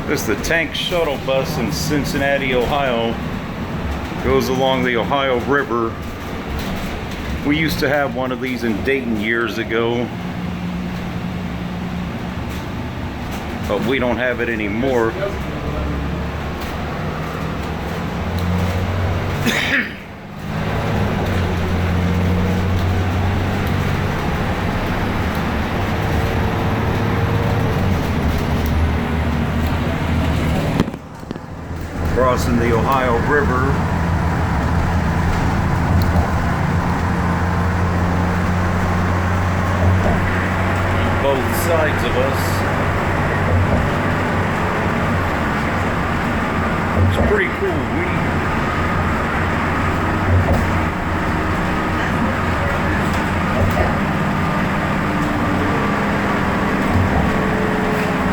This is the tank shuttle bus in Cincinnati, Ohio. Goes along the Ohio River. We used to have one of these in Dayton years ago, but we don't have it anymore. Crossing the Ohio River. Both sides of us. It's pretty cool.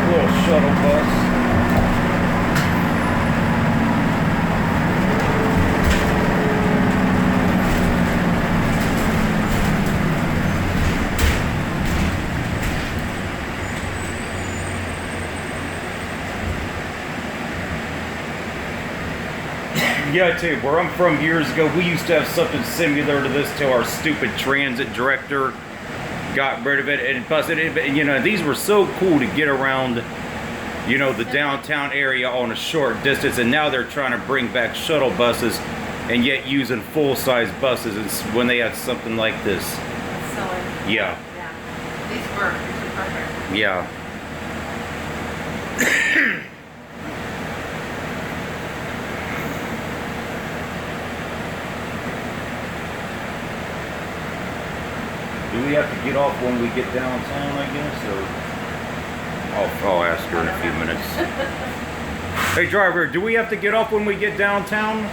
Little shuttle bus. Yeah, I tell you, where I'm from years ago, we used to have something similar to this till our stupid transit director got rid of it. And plus, you know, these were so cool to get around, you know, the downtown area on a short distance. And now they're trying to bring back shuttle buses and yet using full-size buses when they had something like this. Silly. Yeah. Yeah. These work. These are perfect. Yeah. Do we have to get off when we get downtown, I guess, or I'll ask her in a few minutes. Hey driver, do we have to get off when we get downtown? No, we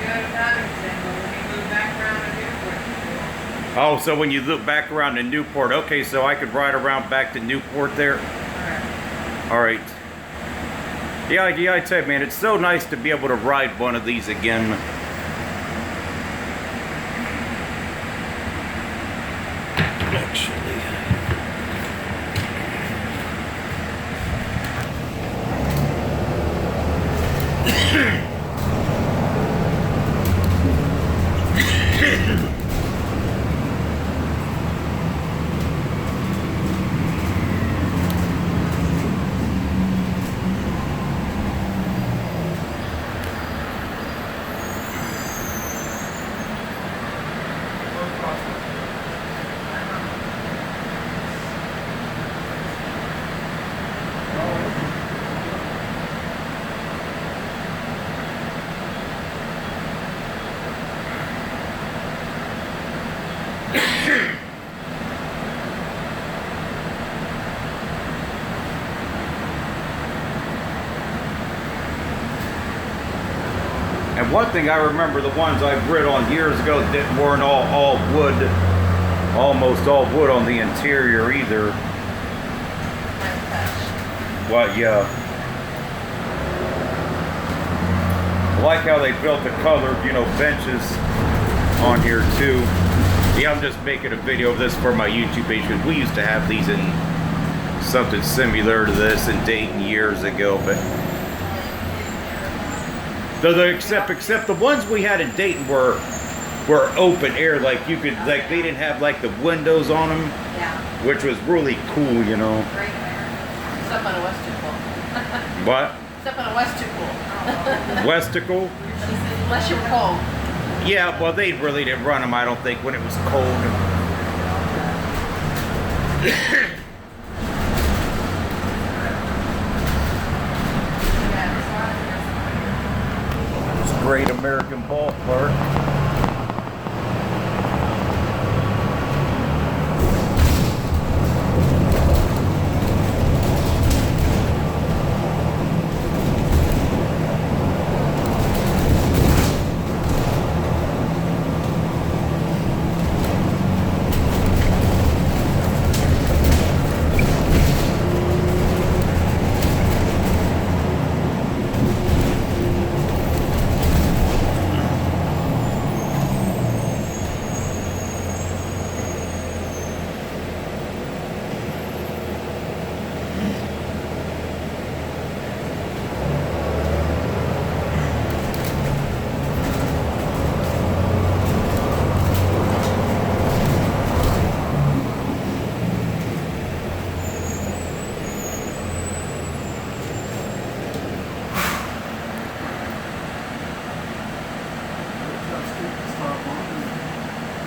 go to Covington, but when we move back around to Newport. Oh, so when you look back around to Newport, okay, so I could ride around back to Newport there? Alright. Yeah, I tell you, man, it's so nice to be able to ride one of these again. And one thing I remember, the ones I've rid on years ago weren't all wood, almost all wood on the interior either. Well, yeah. I like how they built the colored, you know, benches on here too. Yeah, I'm just making a video of this for my YouTube page because we used to have these in something similar to this in Dayton years ago, but except the ones we had in Dayton were open air, like you could, like they didn't have like the windows on them, yeah, which was really cool, you know. great air. Stuff on a West too cool. What? Stuff on a West too cool. Westicle? Unless you're cold. Yeah, well they really didn't run them, I don't think, when it was cold. Great American Ballpark.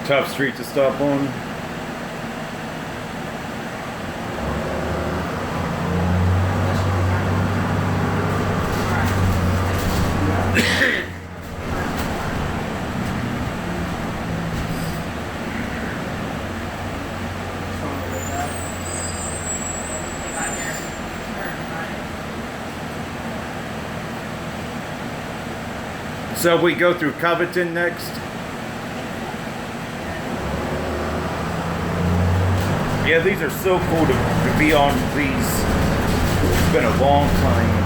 Tough street to stop on. So we go through Covington next. Yeah, these are so cool to be on these. It's been a long time.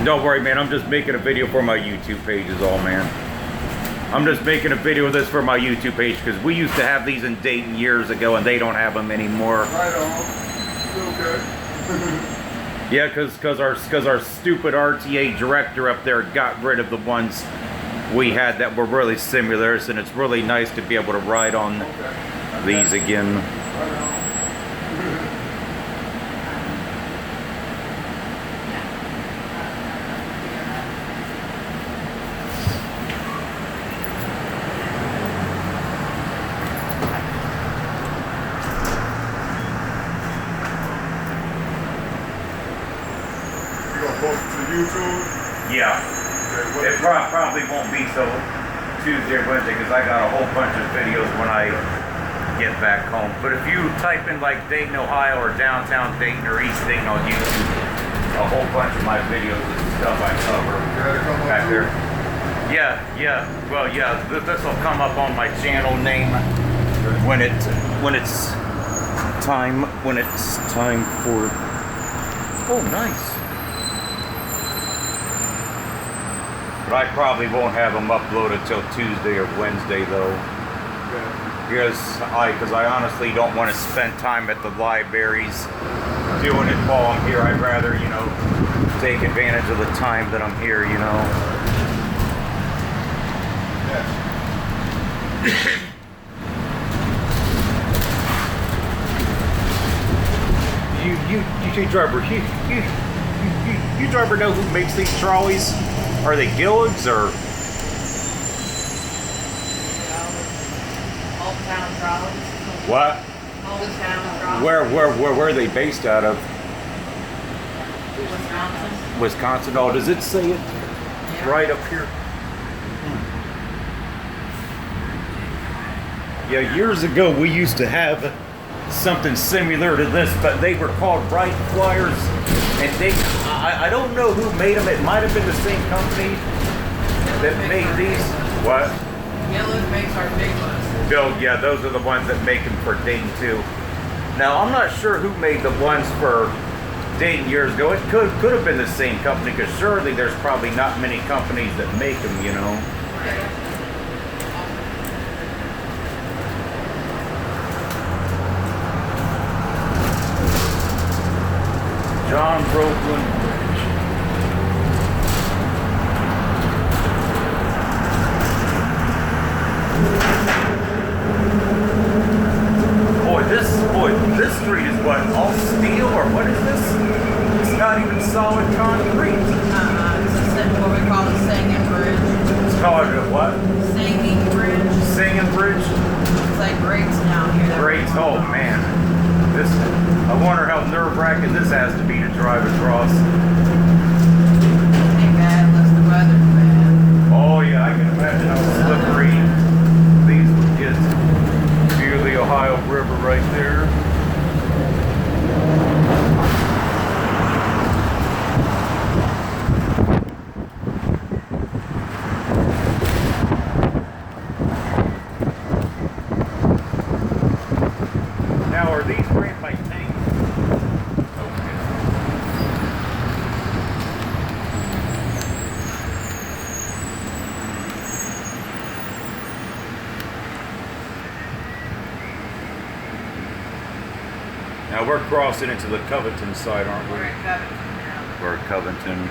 Don't worry, man. I'm just making a video for my YouTube page is all, man. I'm just making a video of this for my YouTube page because we used to have these in Dayton years ago and they don't have them anymore. Right on. Okay. Yeah, because our stupid RTA director up there got rid of the ones we had that were really similars, and it's really nice to be able to ride on these again. Right on. Post it to YouTube? Yeah. Okay, It probably won't be till Tuesday or Wednesday because I got a whole bunch of videos when I get back home. But if you type in like Dayton, Ohio or downtown Dayton or East Dayton on YouTube, a whole bunch of my videos and stuff I cover back there. Yeah. Well, yeah, this will come up on my channel name when it's time for. Oh, nice. But I probably won't have them uploaded till Tuesday or Wednesday though. Because I honestly don't want to spend time at the libraries doing it while I'm here. I'd rather, you know, take advantage of the time that I'm here, you know. You driver, you driver know who makes these trolleys? Are they Gilligs or? Old Town Trolleys. What? Old Town Trolleys. Where are they based out of? Wisconsin. Wisconsin. Oh, does it say it right up here? Yeah, years ago we used to have something similar to this, but they were called Wright Flyers, and I don't know who made them. It might have been the same company that made these. What? Gillis makes our big ones. Bill, yeah, those are the ones that make them for Dayton too. Now I'm not sure who made the ones for Dayton years ago. It could have been the same company, because surely there's probably not many companies that make them, you know. John Brooklyn Bridge. Boy, this street is what, all steel, or what is this? It's not even solid concrete. This is what we call the Singing Bridge. It's called a what? Singing Bridge. Singing Bridge? It's like grates down here. Grates, oh man. I wonder how nerve-wracking this has to be to drive across. Ain't bad unless the weather's bad. Imagine how slippery these would get. View of the Ohio River right there. Now, are these ran by tanks? Okay. Now we're crossing into the Covington side, aren't we? We're in Covington now. We're at Covington.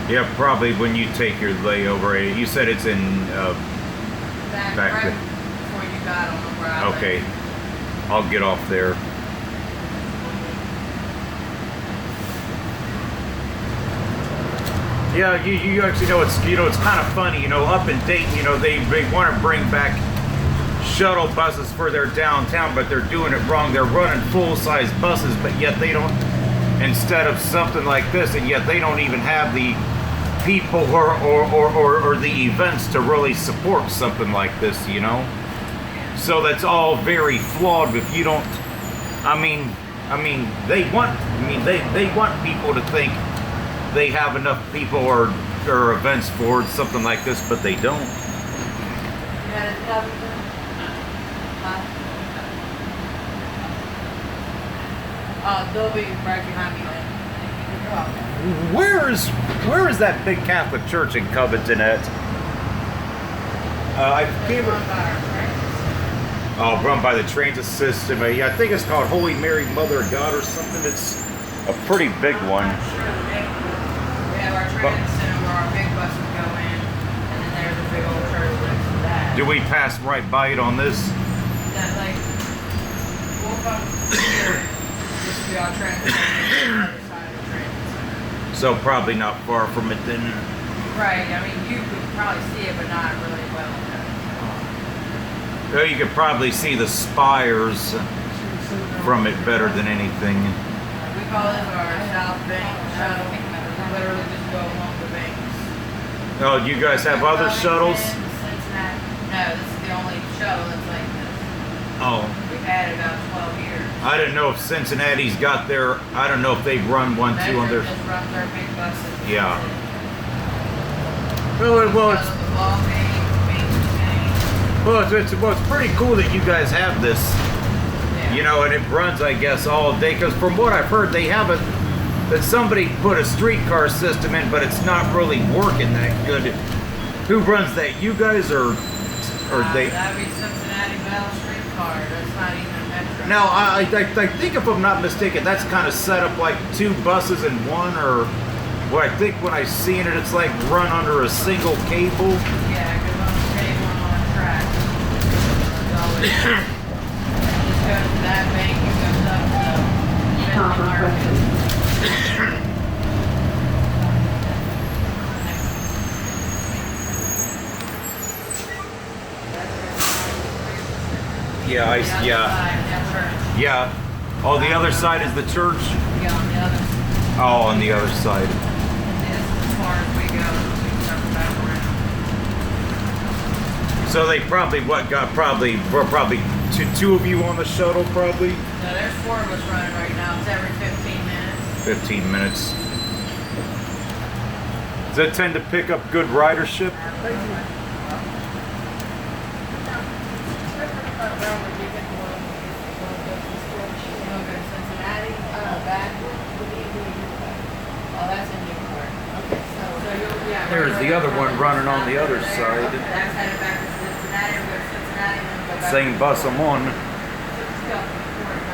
Yeah, probably when you take your layover. You said it's in Back back right there. before you got on the where I live. Okay, I'll get off there. Yeah, you actually know it's kind of funny, up in Dayton, they want to bring back shuttle buses for their downtown, but they're doing it wrong. They're running full-size buses, but yet they don't, instead of something like this, and yet they don't even have the people or the events to really support something like this, So that's all very flawed. If you don't, they want people to think they have enough people or events for something like this, but they don't. Yeah, it's Covington. They'll be right behind me then. Where is that big Catholic church in Covington at? I can't run by the transit system. Yeah, I think it's called Holy Mary Mother of God or something. It's a pretty big one. We have our transit center where our big buses go in, and then there's a big old church next to that. Do we pass right by it on this? That we'll come here. This will be our transit center, the other side of the transit center. So probably not far from it then. Right. I mean, you could probably see it, but not really well. Well, you could probably see the spires from it better than anything. We call this our Southbank shuttle. We literally just go along the banks. Oh, you guys have other shuttles? Cincinnati. No, this is the only shuttle that's like this. Oh. We've had it about 12 years. I didn't know if Cincinnati's got their, I don't know if they've run one too on their. Just runs our big buses. Yeah. Well, it's pretty cool that you guys have this, and it runs, I guess, all day. Because from what I've heard, they have that somebody put a streetcar system in, but it's not really working that good. Who runs that? You guys or they? That'd be Cincinnati Bell Streetcar. That's not even a metro. Now, I think if I'm not mistaken, that's kind of set up like two buses in one, or what I think when I seen it, it's like run under a single cable. Yeah, because on the cable and on the track. Just goes to that bank and goes up to Midland Market. Yeah. Oh, the other side is the church? Yeah, on the other side. Oh, on the other side. This is as far as we go. We can circle back around. So they probably, we're probably two of you on the shuttle, probably? No, there's 4 of us running right now. It's every 15 minutes. 15 minutes. Does that tend to pick up good ridership? There's the other one running on the other side. That's headed back to Cincinnati. We go to Cincinnati and then go back. Same bus I'm on.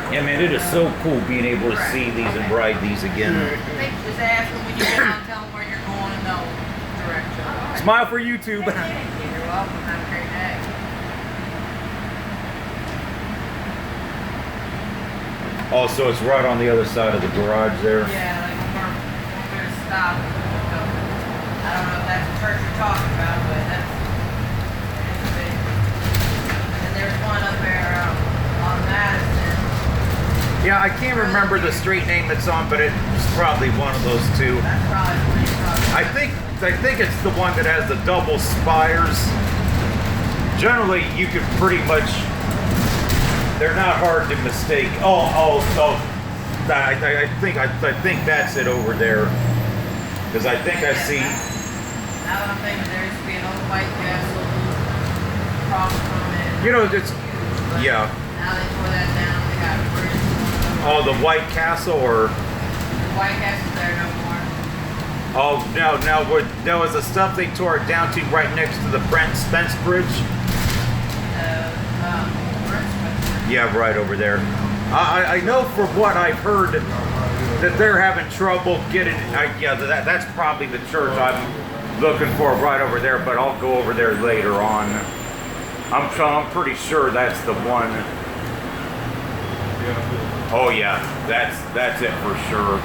Yeah, man, it is so cool being able to see these and ride these again. Just ask them when you get on, tell them where you're going and they'll direct you. Smile for YouTube. You're welcome. Have a great day. Also, it's right on the other side of the garage there. Yeah, like we're going to stop. I don't know if that's the church you're talking about, but that's big. there's one up there on Madison. Yeah, I can't remember the street name it's on, but it's probably one of those two. That's probably what you're talking about. I think it's the one that has the double spires. Generally, you can pretty much. They're not hard to mistake. Oh. I think that's it over there. Because I think I see. Now that I'm thinking, there used to be an old White Castle across from it. You know, it's But yeah. Now they tore that down. They got a bridge. Oh, the White Castle, or The White Castle's there no more. now is the stuff they tore down to right next to the Brent Spence Bridge? Brent's Yeah, right over there. I know from what I've heard that they're having trouble getting. That's probably the church I'm looking for right over there. But I'll go over there later on. I'm pretty sure that's the one. Oh yeah, that's it for sure.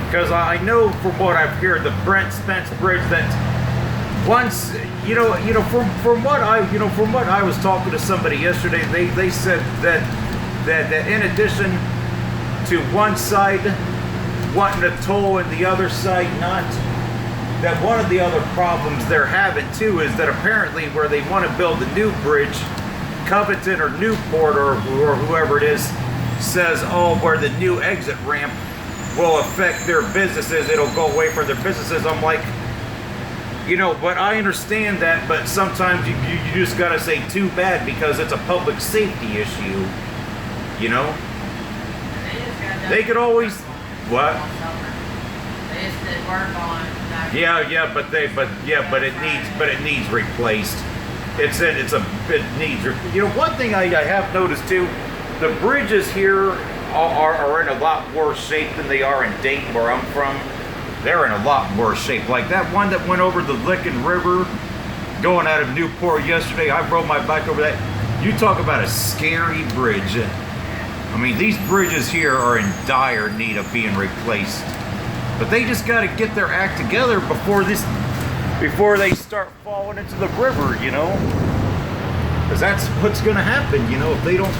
Because I know from what I've heard, the Brent Spence Bridge, that once from what I was talking to somebody yesterday, they said that in addition to one side wanting to toll and the other side not, that one of the other problems they're having too is that apparently where they want to build a new bridge, Covington or Newport or whoever it is says, oh, where the new exit ramp will affect their businesses, it'll go away from their businesses. I'm like, but I understand that, but sometimes you just gotta say too bad because it's a public safety issue, They could always, what? They just did work on that. But it needs replaced. It needs. One thing I have noticed too, the bridges here are in a lot worse shape than they are in Dayton, where I'm from. They're in a lot worse shape. Like that one that went over the Licking River, going out of Newport yesterday. I rode my bike over that. You talk about a scary bridge. I mean, these bridges here are in dire need of being replaced. But they just got to get their act together before they start falling into the river, Because that's what's going to happen, if they don't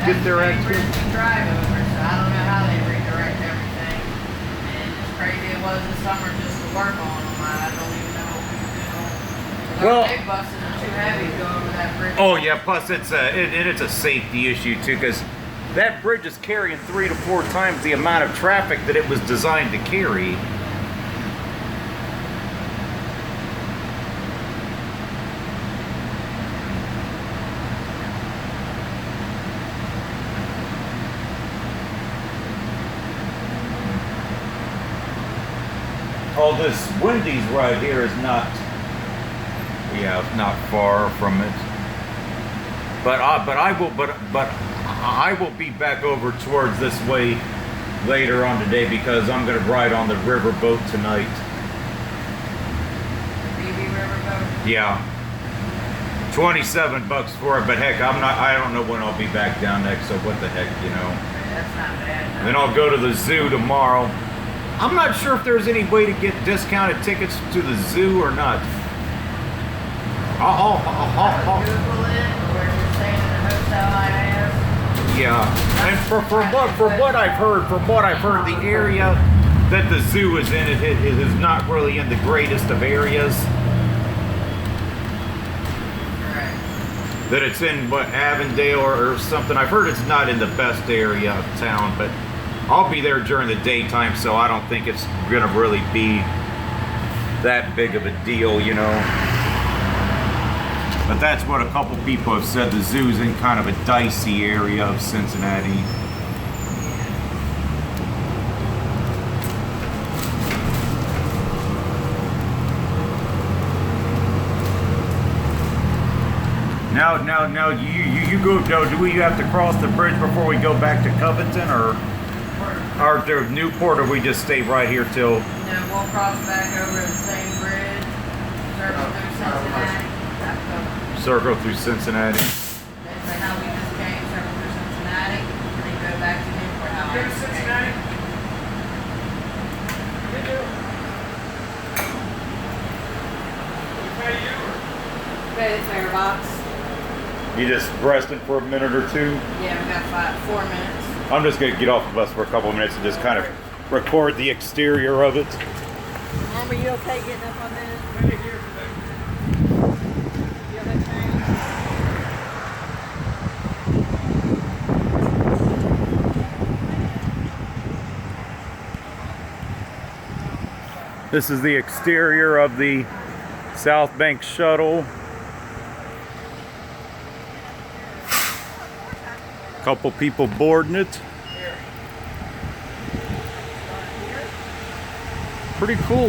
get their act together. Drive over, so I don't know how they redirect everything. And as crazy it was this summer just to work on them, I don't even know what we could do. Well, big buses are too heavy to go over that bridge. Oh yeah, plus it's a safety issue too, because that bridge is carrying 3 to 4 times the amount of traffic that it was designed to carry. Oh, this Wendy's right here is not far from it. But I will be back over towards this way later on today because I'm going to ride on the riverboat tonight. BB Riverboat? Yeah. $27 for it, but heck, I don't know when I'll be back down next, so what the heck, That's not bad. Then I'll go to the zoo tomorrow. I'm not sure if there's any way to get discounted tickets to the zoo or not. Google it, or you're staying in a hotel I have. Yeah, and from what I've heard, the area that the zoo is in, it is not really in the greatest of areas. Correct. That it's in Avondale or something. I've heard it's not in the best area of town, but I'll be there during the daytime, so I don't think it's gonna really be that big of a deal, But that's what a couple people have said. The zoo's in kind of a dicey area of Cincinnati. Now, you go. No, do we have to cross the bridge before we go back to Covington, or to Newport, or we just stay right here till? No, we'll cross back over the same bridge, circle through Cincinnati. Circle through Cincinnati. That's how we just came, circle through Cincinnati, and then go back to Newport. How we just came. We pay you. You just resting for a minute or two? Yeah, we got 4 minutes. I'm just gonna get off the bus for a couple of minutes and just kind of record the exterior of it. Mom, are you okay getting up on this? You okay, Terry? This is the exterior of the Southbank Shuttle. Couple people boarding it. Pretty cool.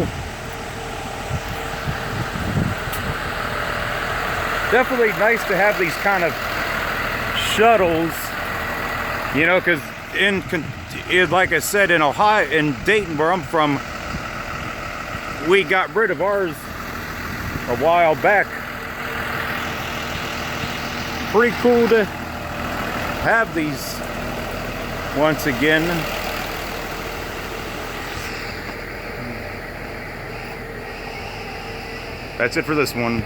Definitely nice to have these kind of shuttles, you know, because like I said, in Ohio, in Dayton, where I'm from, we got rid of ours a while back. Pretty cool to have these once again. That's it for this one.